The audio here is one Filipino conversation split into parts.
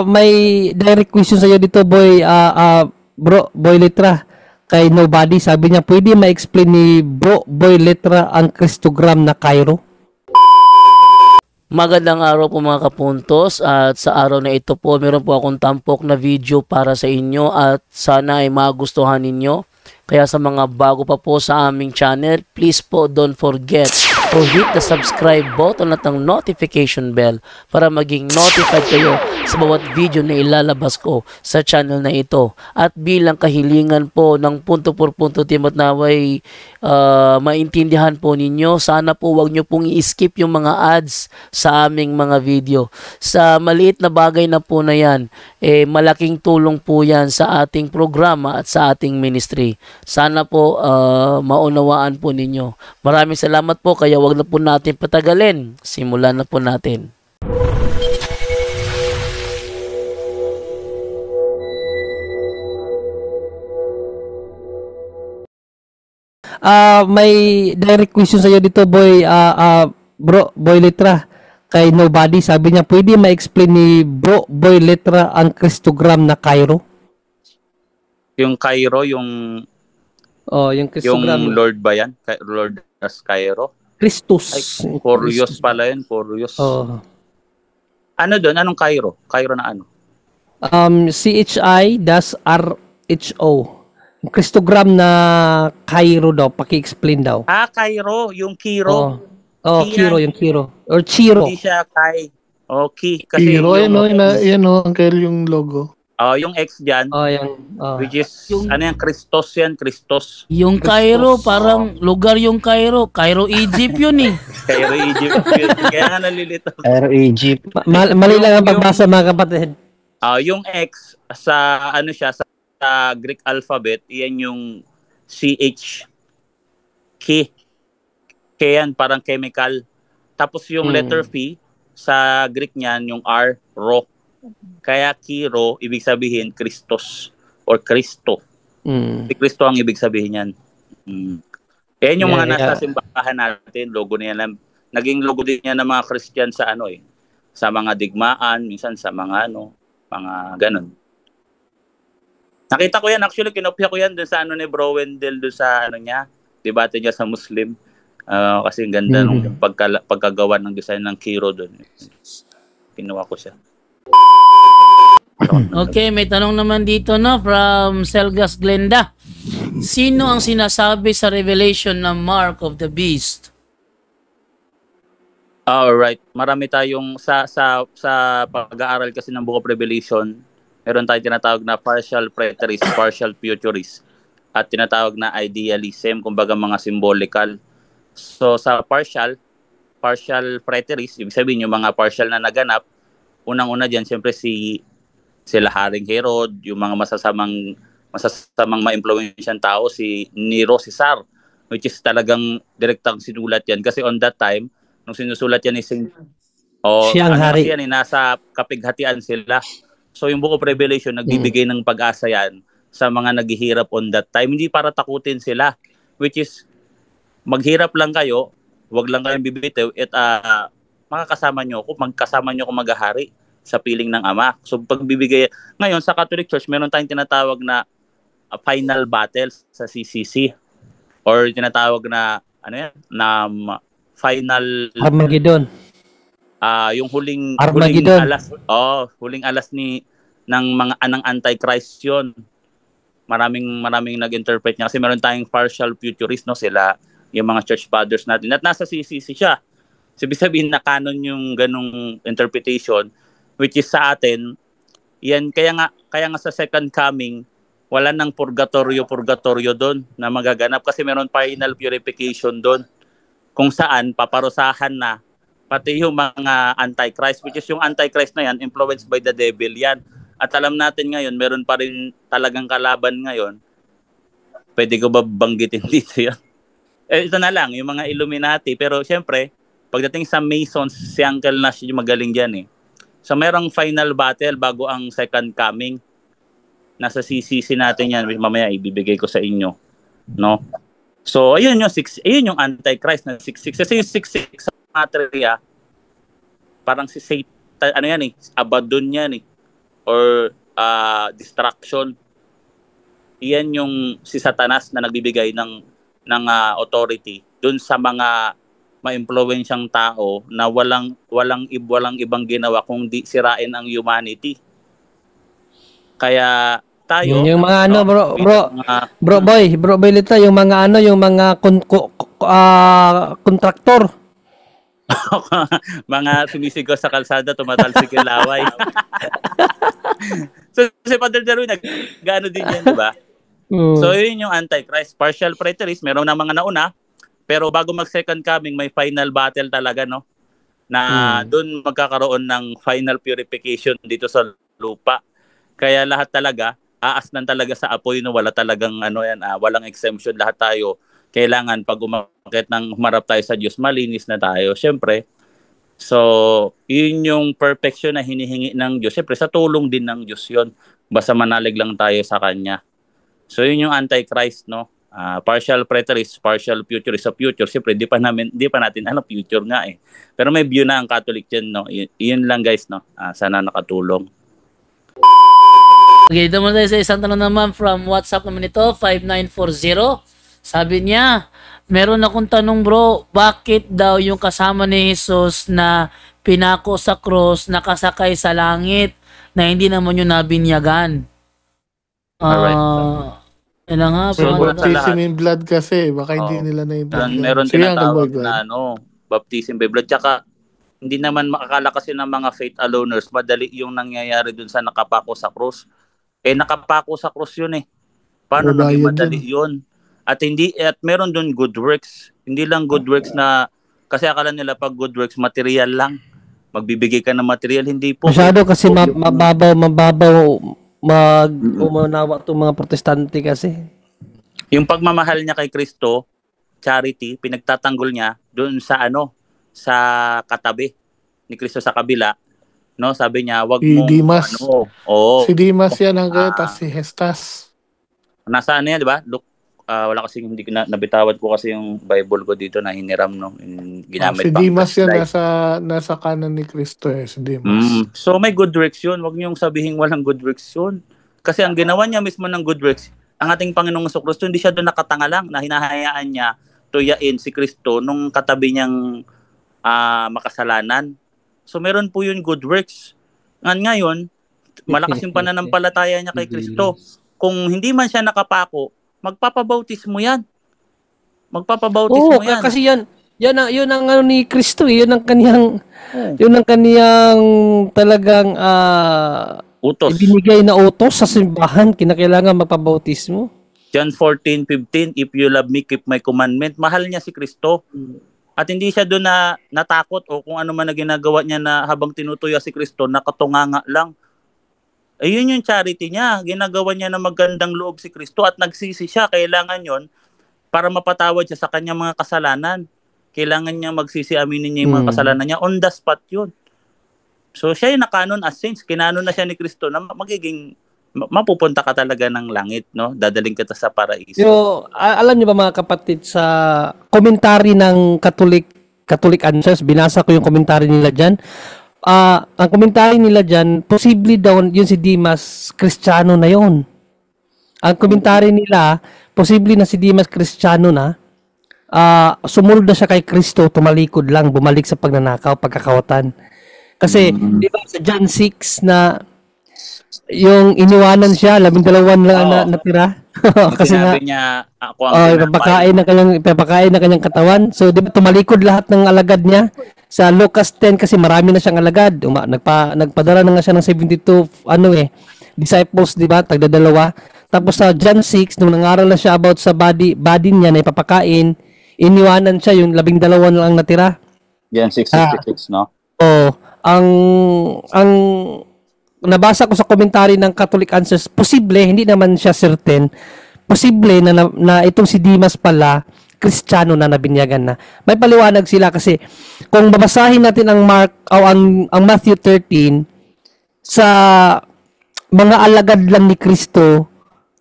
May direct question sa'yo dito, boy. Boy Letra. Kay Nobody, sabi niya, pwede ma-explain ni Boy Letra ang Christogram na Cairo? Magandang araw po mga kapuntos, at sa araw na ito po meron po akong tampok na video para sa inyo at sana ay magustuhan ninyo. Kaya sa mga bago pa po sa aming channel, please po don't forget to hit the subscribe button at ang notification bell para maging notified kayo sa bawat video na ilalabas ko sa channel na ito. At bilang kahilingan po ng punto por punto team at naway maintindihan po ninyo, sana po wag nyo pong i-skip yung mga ads sa aming mga video. Sa maliit na bagay na po na yan, malaking tulong po yan sa ating programa at sa ating ministry. Sana po maunawaan po ninyo. Maraming salamat po, kaya wag na po natin patagalin. Simulan na po natin. May direct question sa'yo dito, boy. Boy Letra. Kay Nobody, sabi niya, pwede ma-explain ni Boy Letra ang Christogram na Cairo? Yung Cairo, yung Christogram. yung Lord ba yan? Lord as Cairo? Christus. Ay, Curious pala yun, Curious. Ano doon? Anong Cairo? Cairo na ano? CHI-RHO. Christogram na Cairo daw. Paki-explain daw. Cairo. Yung Kiro. Kiro. Yung Kiro. Or Chiro. Hindi siya Kai. Ki. Kasi Kiro, yan o, Uncle, yung logo. Yung X dyan. Which is, ano yan? Christos yan. Christos. Yung Cairo, parang lugar yung Cairo. Cairo, Egypt yun eh. Cairo, Egypt yun. Kaya nga nalilito. Cairo, Egypt. Mali lang ang pagbasa, mga kapatid. Yung X, sa ano siya, sa Greek alphabet, yan yung CH. K. K yan, parang chemical. Tapos yung letter P, sa Greek niyan, yung R, Ro. Kaya Kiro, ibig sabihin Christos or Kristo. Si Kristo ang ibig sabihin yan. Yan yung mga nasa simbahan natin, logo niya lang. Naging logo din niya ng mga Christian sa sa mga digmaan, minsan sa mga mga ganun. Nakita ko yan, actually kinopya ko yan dun sa ni Bro Wendell, dun sa niya, debate niya sa Muslim. Kasi ang ganda nung pagkagawa ng design ng Kiro dun. Kinuha ko siya. Okay, may tanong naman dito from Selgas Glenda. Sino ang sinasabi sa Revelation na Mark of the Beast? Alright, marami tayong sa pag-aaral kasi ng Book of Revelation, meron tayong tinatawag na partial preterist, partial futurist, at tinatawag na idealism, kumbaga mga symbolical. So sa partial preterist, ibig sabihin yung mga partial na naganap, unang-una diyan siyempre sila Haring Herod, yung mga masasamang ma-impluwensyang tao, si Nero Caesar, which is talagang direktang sinulat yan. Kasi on that time, nung sinusulat yan ni Siyang hari. Nasa kapighatian sila. So yung Book of Revelation, nagbibigay ng pag-asa yan sa mga naghihirap on that time. Hindi para takutin sila, which is, maghirap lang kayo, wag lang kayong bibitiw, at magkasama nyo ako maghahari sa piling ng Ama. So pagbibigay ngayon sa Catholic Church, meron tayong tinatawag na final battle sa CCC, or tinatawag na final Armageddon. Yung huling alas ng mga anti-Christ 'yon. Maraming nag-interpret niya kasi meron tayong partial futurist, sila yung mga church fathers natin at nasa CCC siya. Ibig sabihin na canon yung ganung interpretation, which is sa atin, yan, kaya nga sa second coming, wala nang purgatorio doon na magaganap kasi meron final purification doon kung saan paparusahan na pati yung mga antichrist, which is yung antichrist na yan, influenced by the devil yan. At alam natin ngayon, meron pa rin talagang kalaban ngayon. Pwede ko ba banggitin dito yan? Ito na lang, yung mga Illuminati. Pero syempre, pagdating sa Masons, si Uncle Nash yung magaling dyan eh. So merong final battle bago ang second coming. Nasa CCC natin yan, mamaya ibibigay ko sa inyo, no? So ayun yung Antichrist na 66. Kasi yung 66 sa Matria, parang si ano yan abandon yan or distraction. Iyan yung si Satanas na nagbibigay ng authority dun sa mga ma-impluwensyang tao na walang ibang ginawa kundi sirain ang humanity. Kaya tayo yung mga bro boy Litra, yung mga yung mga kontraktor. Mga sumisigaw sa kalsada, tumatalsik yung laway. So si Father Darwin nag-gaano din yan, di ba? So yun yung Antichrist. Partial preterist, meron na mga nauna, pero bago mag-second coming, may final battle talaga, no? Na doon magkakaroon ng final purification dito sa lupa. Kaya lahat talaga, aasnan talaga sa apoy, no? Wala talagang walang exemption. Lahat tayo kailangan pag umakyat ng humarap tayo sa Diyos, malinis na tayo. Siyempre, so yun yung perfection na hinihingi ng Diyos. Siyempre, sa tulong din ng Diyos yun. Basta manalig lang tayo sa Kanya. So yun yung Antichrist, no? Partial preterist, partial futurist sa future. Siyempre, di pa natin future nga eh. Pero may view na ang Catholic dyan, no? Yun lang guys, no? Sana nakatulong. Okay, dito muna tayo sa isang tanong naman from WhatsApp naman ito, 5940. Sabi niya, meron akong tanong bro, bakit daw yung kasama ni Jesus na pinako sa cross, nakasakay sa langit, na hindi naman yung nabinyagan? Yan nga. So, baptism in blood kasi, baka hindi nila na-ibigyan. Meron tinatawag na baptism by blood. Tsaka, hindi naman makakala kasi ng mga faith aloners, madali yung nangyayari dun sa nakapako sa cross. Nakapako sa cross yun eh. Paano naging madali yun? At meron doon good works. Hindi lang good works na kasi akala nila pag good works material lang. Magbibigay ka ng material, hindi po. Masyado kasi mababaw umunawa itong mga protestante kasi. Yung pagmamahal niya kay Kristo, charity, pinagtatanggol niya doon sa sa katabi ni Kristo sa kabila. No, sabi niya, wag mo Dimas. Si Dimas yan ang tas si Hestas. Nasaan yan, di ba? Look, wala kasi hindi nabitawad ko kasi yung Bible ko dito na hiniram ginamit si Dimas yan nasa kanan ni Kristo si Dimas. So may good works yun, wag niyo sabihin walang good works yun. Kasi ang ginawa niya mismo ng good works, ang ating Panginoong Jesucristo, hindi siya doon nakatanga lang na hinahayaan niya tuyain si Kristo nung katabi niyang makasalanan. So meron po yun good works. Ngayon, malakas yung pananampalataya niya kay Kristo. Kung hindi man siya nakapako, magpapabautismo yan. Kasi yun ang ni Kristo, yun ang kaniyang talagang utos. Ibinigay na utos sa simbahan, kinakailangan magpabautismo. John 14:15, if you love me, keep my commandment. Mahal niya si Kristo. At hindi siya doon na natakot o kung ano man na ginagawa niya na habang tinutuya si Kristo, nakatunganga lang. Ayun yung charity niya. Ginagawa niya na magandang loob si Kristo at nagsisi siya. Kailangan yon para mapatawad siya sa kanyang mga kasalanan. Kailangan niya magsisi, aminin niya yung mga kasalanan niya. On the spot yun. So siya yung nakanon as saints. Kinanon na siya ni Kristo na mapupunta ka talaga ng langit, no? Dadaling kita sa paraiso. So, alam niyo ba mga kapatid, sa komentary ng Catholic Answers, binasa ko yung komentary nila dyan. Ang komentary nila dyan, posible daw yun si Dimas, Kristiyano na yun. Ang komentary nila, posible na si Dimas Kristiyano na, sumunod na siya kay Kristo, tumalikod lang, bumalik sa pagnanakaw, pagkakawatan. Kasi, di ba sa John 6 na yung iniwanan siya, 12 lang na natira. Kasi sinabi niya, ako ang ipapakain ng kanyang katawan. So, di ba tumalikod lahat ng alagad niya? Sa Lucas 10 kasi marami na siyang alagad. Nagpadala na nga siya ng 72 disciples, di ba? Tagdadalawa. Tapos sa John 6, nung nangaral na siya about sa body niya na ipapakain, iniwanan siya, yung 12 lang natira. John 6:66, no? Ang nabasa ko sa komentary ng Catholic Answers, posible, hindi naman siya certain, posible na itong si Dimas pala, Kristiyano na nabinyagan na. May paliwanag sila kasi kung babasahin natin ang ang Matthew 13, sa mga alagad lang ni Kristo,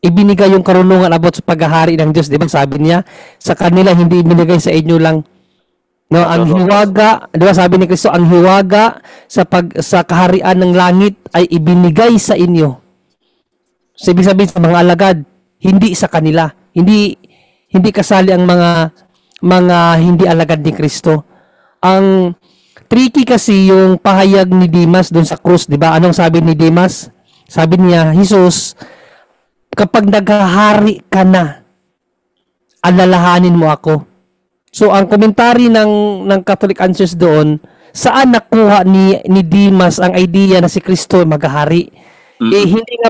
ibinigay yung karunungan about sa paghahari ng Diyos. Diba sabi niya, sa kanila hindi ibinigay, sa inyo lang No, ang hiwaga, 'di ba sabi ni Kristo, ang hiwaga sa kaharian ng langit ay ibinigay sa inyo. So, ibig sabihin sa mga alagad, hindi sa kanila. Hindi kasali ang mga hindi alagad ni Kristo. Ang tricky kasi yung pahayag ni Dimas doon sa krus, 'di ba? Anong sabi ni Dimas? Sabi niya, Jesus, kapag naghahari ka na, alalahanin mo ako. So ang komentary ng Catholic Answers doon, saan nakuha ni Dimas ang idea na si Kristo ay maghahari? Hindi nga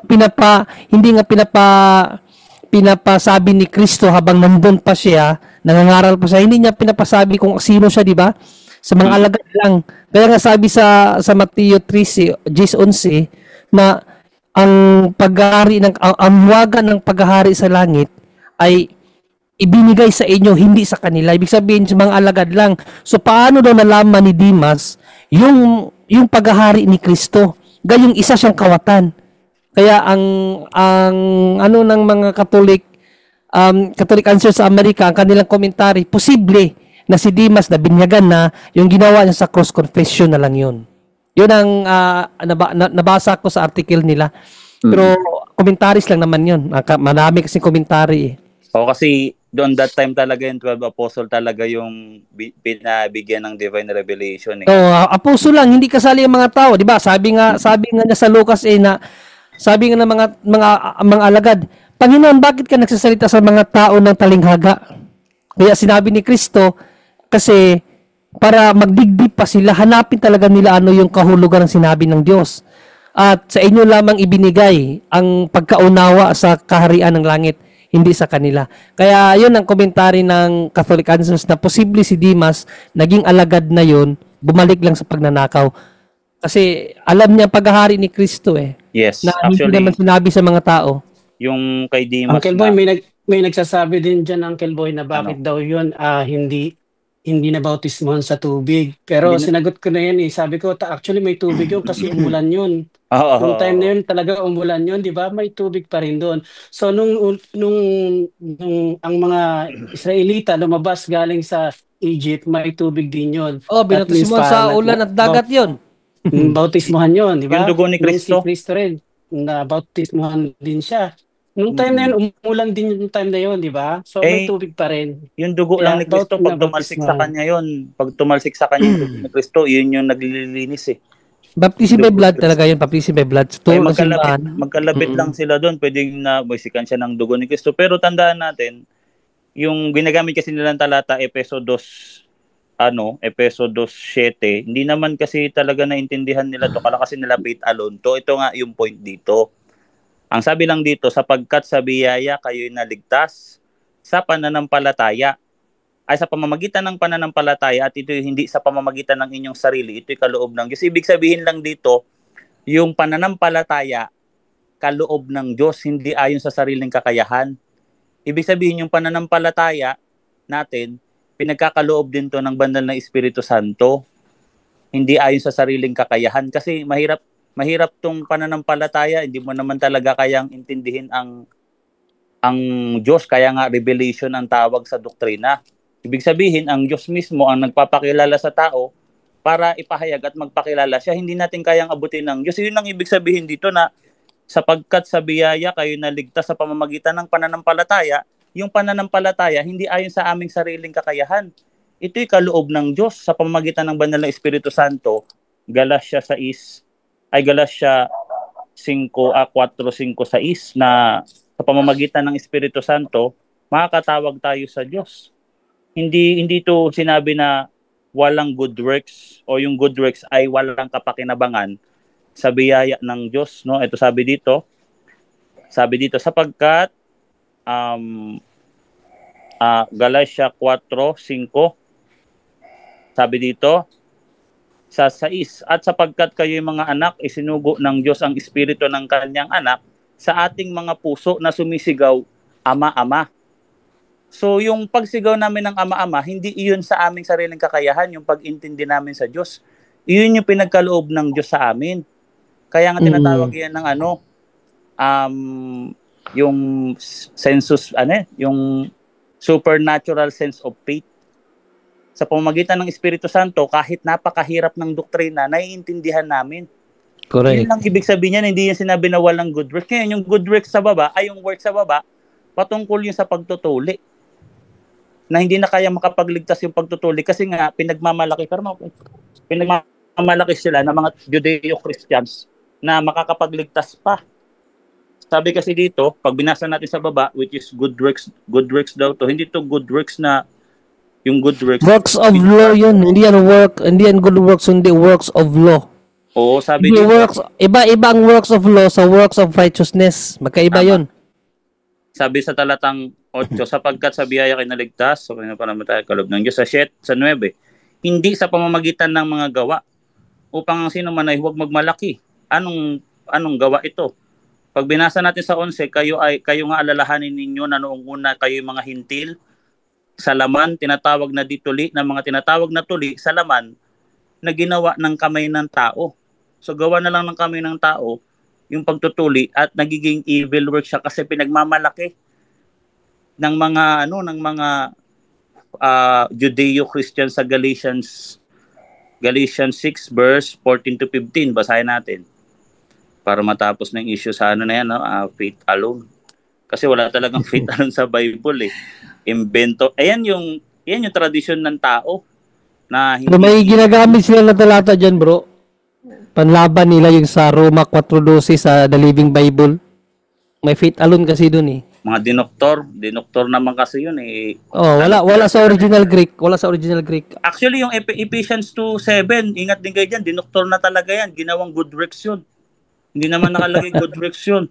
pinapasabi ni Kristo habang nandun pa siya, nangangaral pa siya, hindi niya pinapasabi kung sino siya, di ba? Sa mga alagad lang. Kaya nga sabi sa Mateo 3:11 na ang paghahari ang waga ng paghahari sa langit ay ibinigay sa inyo, hindi sa kanila. Ibig sabihin, sa mga alagad lang. So, paano daw nalaman ni Dimas yung paghahari ni Kristo? Gayong isa siyang kawatan. Kaya ang ano ng mga Catholic Answers sa Amerika, ang kanilang komentary, posible na si Dimas na binyagan na yung ginawa niya sa cross confession na lang yun. Yun ang nabasa ko sa article nila. Pero, commentaries lang naman yun. Marami kasing komentary eh. O kasi doon that time talaga yung 12 apostle talaga yung pinabigyan ng divine revelation eh. Apostle lang, hindi kasali ang mga tao, 'di ba? Sabi nga niya sa Lucas na sabi nga ng mga alagad, Panginoon, bakit ka nagsasalita sa mga tao ng talinghaga? Kaya sinabi ni Kristo kasi para magdigdig pa sila, hanapin talaga nila ano yung kahulugan ng sinabi ng Diyos. At sa inyo lamang ibinigay ang pagkaunawa sa kaharian ng langit, hindi sa kanila. Kaya yun ang komentary ng Catholic Answers na posible si Dimas, naging alagad na yun, bumalik lang sa pagnanakaw. Kasi alam niya ang paghahari ni Kristo eh. Yes, na actually. Hindi naman sinabi sa mga tao. Yung kay Dimas Uncle Boy, may nagsasabi din dyan, Uncle Boy, na bakit daw yun hindi na bautismohan sa tubig. Pero sinagot ko na yan eh. Sabi ko, actually may tubig yun kasi umulan yun. Nung time na yun, talaga umulan yun, di ba? May tubig pa rin doon. So, nung ang mga Israelita lumabas galing sa Egypt, may tubig din yun. Binatismohan sa ulan at dagat yun. Bautismohan yun, di ba? Yung dugo ni Kristo. Si Kristo rin, na bautismohan din siya. Nung time na yun, umulan din yung time na yun, di ba? So, may tubig pa rin. Yung dugo lang ni Kristo, pag tumalsik sa kanya yun, pag tumalsik sa kanya yung dugo ni Kristo, yun yung naglilinis eh. Baptism by blood talaga yun, baptism by blood. Magkalapit lang sila doon, pwedeng nabusikan siya ng dugo ni Kristo. Pero tandaan natin, yung ginagamit kasi nilang talata, Efeso 2:7, hindi naman kasi talaga naintindihan nila to, kala kasi nila faith alone to. Ito nga yung point dito. Ang sabi lang dito, sapagkat sa biyaya kayo'y naligtas sa pananampalataya. Ay sa pamamagitan ng pananampalataya, at ito hindi sa pamamagitan ng inyong sarili, ito'y kaloob ng Diyos. Ibig sabihin lang dito, yung pananampalataya, kaloob ng Diyos, hindi ayon sa sariling kakayahan. Ibig sabihin yung pananampalataya natin, pinagkakaloob din to ng banal na Espiritu Santo. Hindi ayon sa sariling kakayahan. Kasi mahirap tong pananampalataya, hindi mo naman talaga kayang intindihin ang Diyos, kaya nga revelation ang tawag sa doktrina. Ibig sabihin, ang Diyos mismo ang nagpapakilala sa tao para ipahayag at magpakilala siya. Hindi natin kayang abutin ng Diyos. Yun ang ibig sabihin dito na sapagkat sa biyaya kayo naligtas sa pamamagitan ng pananampalataya, yung pananampalataya hindi ayon sa aming sariling kakayahan. Ito'y kaloob ng Diyos sa pamamagitan ng banal na Espiritu Santo. Galatia 4:5-6 na sa pamamagitan ng Espiritu Santo, makakatawag tayo sa Diyos. Hindi to sinabi na walang good works o yung good works ay walang kapakinabangan sa biyaya ng Diyos, no? Ito sabi dito sapagkat Galatia 4:5, sabi dito sa 6, at sapagkat kayo'y mga anak, isinugo ng Diyos ang espiritu ng kanyang anak sa ating mga puso na sumisigaw, Ama, Ama. So yung pagsigaw namin ng Ama, Ama, hindi iyon sa aming sariling kakayahan, yung pag-intindi namin sa Diyos. Iyon yung pinagkaloob ng Diyos sa amin. Kaya nga tinatawag yan ng yung sensus, yung supernatural sense of faith. sa pamamagitan ng Espiritu Santo, kahit napakahirap ng doktrina, naiintindihan namin. Correct. Yun lang ibig sabihin niyan, hindi yan sinabi na walang good works. Ngayon, yung good works sa baba, ay yung work sa baba, patungkol yung sa pagtutuli. Na hindi na kaya makapagligtas yung pagtutuli kasi nga pinagmamalaki sila ng mga Judeo-Christians na makakapagligtas pa. Sabi kasi dito, pag binasa natin sa baba, which is good works daw to, hindi to good works na yung good works. Works of law yun. Hindi yan good works, hindi works of law. Oo, sabi Hindi dito. Iba ang works of law sa works of righteousness. Magkaiba yun. Sabi sa talatang 8, sapagkat sa biyaya kinaligtas, so para tayo kaloob ng Diyos, sa 9, hindi sa pamamagitan ng mga gawa, upang ang sino man ay huwag magmalaki. Anong gawa ito? Pag binasa natin sa 11, kayo nga alalahanin ninyo na noong una kayo mga hintil, sa laman, tinatawag na dituli, na mga tinatawag na tuli, sa laman, na ginawa ng kamay ng tao. So gawa na lang ng kamay ng tao, yung pagtutuli, at nagiging evil work siya kasi pinagmamalaki ng mga Judeo-Christian sa Galatians 6 verse 14 to 15. Basahin natin para matapos ng issue sa faith alone. Kasi wala talagang faith alone sa Bible eh. Invento. Ayan yung tradisyon ng tao na hindi... May ginagamit sila na talata dyan, bro. Panlaban nila yung sa Roma 4:12 sa The Living Bible. May faith alone kasi dun eh. Mga dinoktor naman kasi yun eh. Oh, wala sa original Greek. Wala sa original Greek. Actually, yung Ephesians 2:7, ingat din kayo dyan, dinoktor na talaga yan. Ginawang good works yun. Hindi naman nakalagay good works yun.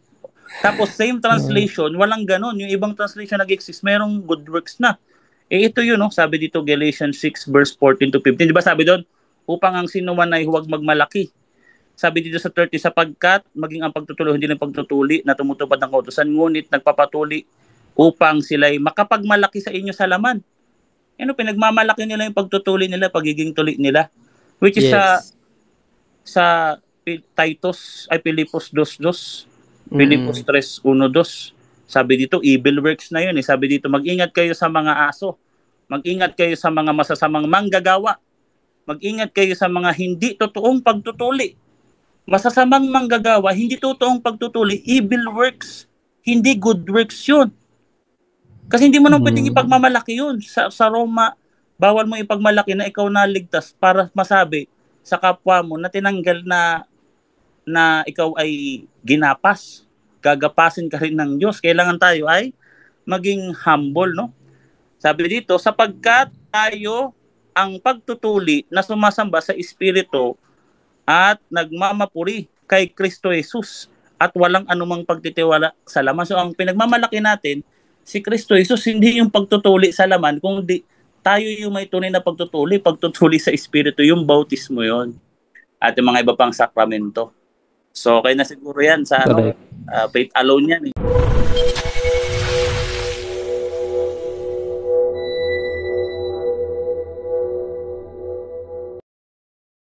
Tapos same translation, walang ganon. Yung ibang translation nag-exist, merong good works na. Ito yun, no? Sabi dito Galatians 6 verse 14 to 15. Di ba sabi doon, upang ang sino man ay huwag magmalaki. Sabi dito sa 30, sapagkat maging ang pagtutuli, hindi lang pagtutuli na tumutupad ng kautusan, ngunit nagpapatuli upang sila'y makapagmalaki sa inyo sa laman. Pinagmamalaki nila yung pagtutuli nila, pagiging tuli nila. Which is sa Pilipos 2:2, Pilipos 3:1-2. Sabi dito, evil works na yun. Sabi dito, mag-ingat kayo sa mga aso. Mag-ingat kayo sa mga masasamang manggagawa. Mag-ingat kayo sa mga hindi totoong pagtutuli. Masasamang manggagawa, hindi totoong pagtutuli, evil works. Hindi good works yun. Kasi hindi mo nang pwedeng ipagmamalaki yun. Sa Roma, bawal mo ipagmalaki na ikaw naligtas para masabi sa kapwa mo na tinanggal na ikaw ay ginapas. Gagapasin ka rin ng Diyos. Kailangan tayo ay maging humble, no? Sabi dito, sapagkat tayo ang pagtutuli na sumasamba sa Espiritu at nagmamapuri kay Kristo Jesus at walang anumang pagtitiwala sa laman. So ang pinagmamalaki natin, si Kristo Jesus, hindi yung pagtutuli sa laman, kundi tayo yung may tunay na pagtutuli sa Espiritu, yung bautismo yon at yung mga iba pang sakramento. So, okay na siguro yan sa faith alone yan eh.